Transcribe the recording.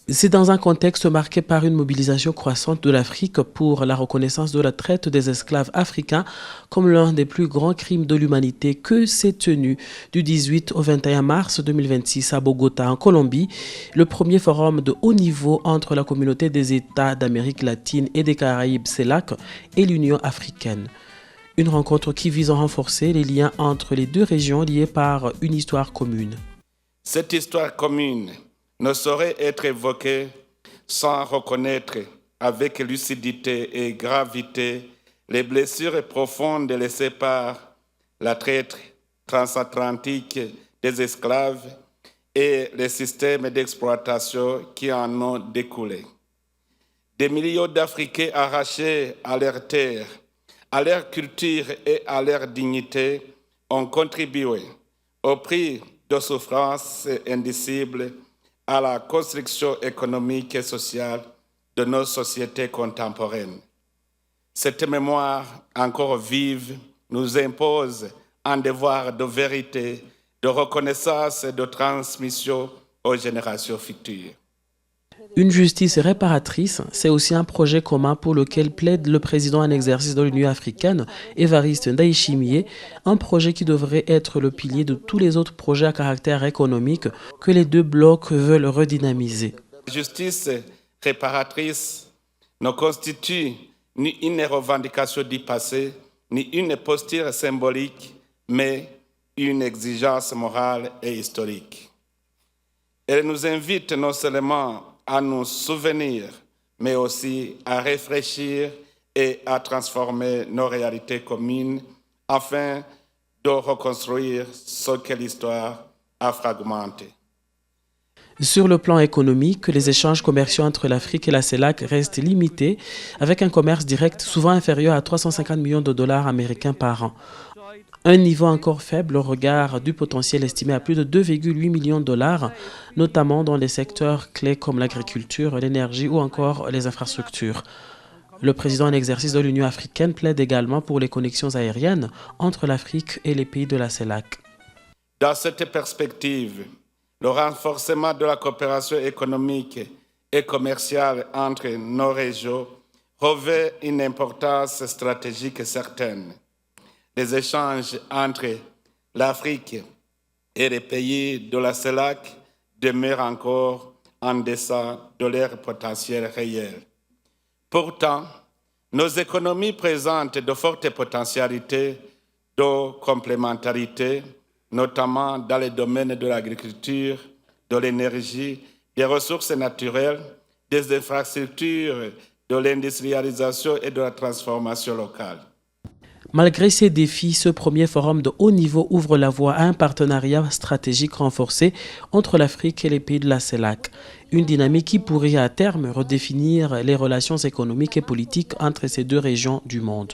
C'est dans un contexte marqué par une mobilisation croissante de l'Afrique pour la reconnaissance de la traite des esclaves africains comme l'un des plus grands crimes de l'humanité que s'est tenu du 18 au 21 mars 2026 à Bogota, en Colombie, le premier forum de haut niveau entre la communauté des États d'Amérique latine et des Caraïbes CELAC et l'Union africaine. Une rencontre qui vise à renforcer les liens entre les deux régions liées par une histoire commune. Cette histoire commune ne saurait être évoquée sans reconnaître avec lucidité et gravité les blessures profondes laissées par la traite transatlantique des esclaves et les systèmes d'exploitation qui en ont découlé. Des millions d'Africains arrachés à leur terre, à leur culture et à leur dignité ont contribué au prix de souffrances indicibles à la construction économique et sociale de nos sociétés contemporaines. Cette mémoire encore vive nous impose un devoir de vérité, de reconnaissance et de transmission aux générations futures. Une justice réparatrice, c'est aussi un projet commun pour lequel plaide le président en exercice de l'Union africaine, Évariste Ndayishimiye, un projet qui devrait être le pilier de tous les autres projets à caractère économique que les deux blocs veulent redynamiser. La justice réparatrice ne constitue ni une revendication du passé, ni une posture symbolique, mais une exigence morale et historique. Elle nous invite non seulement à nous souvenir, mais aussi à réfléchir et à transformer nos réalités communes afin de reconstruire ce que l'histoire a fragmenté. Sur le plan économique, les échanges commerciaux entre l'Afrique et la CELAC restent limités, avec un commerce direct souvent inférieur à 350 millions de dollars américains par an. Un niveau encore faible au regard du potentiel estimé à plus de 2,8 millions de dollars, notamment dans les secteurs clés comme l'agriculture, l'énergie ou encore les infrastructures. Le président en exercice de l'Union africaine plaide également pour les connexions aériennes entre l'Afrique et les pays de la CELAC. Dans cette perspective, le renforcement de la coopération économique et commerciale entre nos régions revêt une importance stratégique certaine. Les échanges entre l'Afrique et les pays de la CELAC demeurent encore en deçà de leur potentiel réel. Pourtant, nos économies présentent de fortes potentialités de complémentarité, notamment dans les domaines de l'agriculture, de l'énergie, des ressources naturelles, des infrastructures, de l'industrialisation et de la transformation locale. Malgré ces défis, ce premier forum de haut niveau ouvre la voie à un partenariat stratégique renforcé entre l'Afrique et les pays de la CELAC. Une dynamique qui pourrait à terme redéfinir les relations économiques et politiques entre ces deux régions du monde.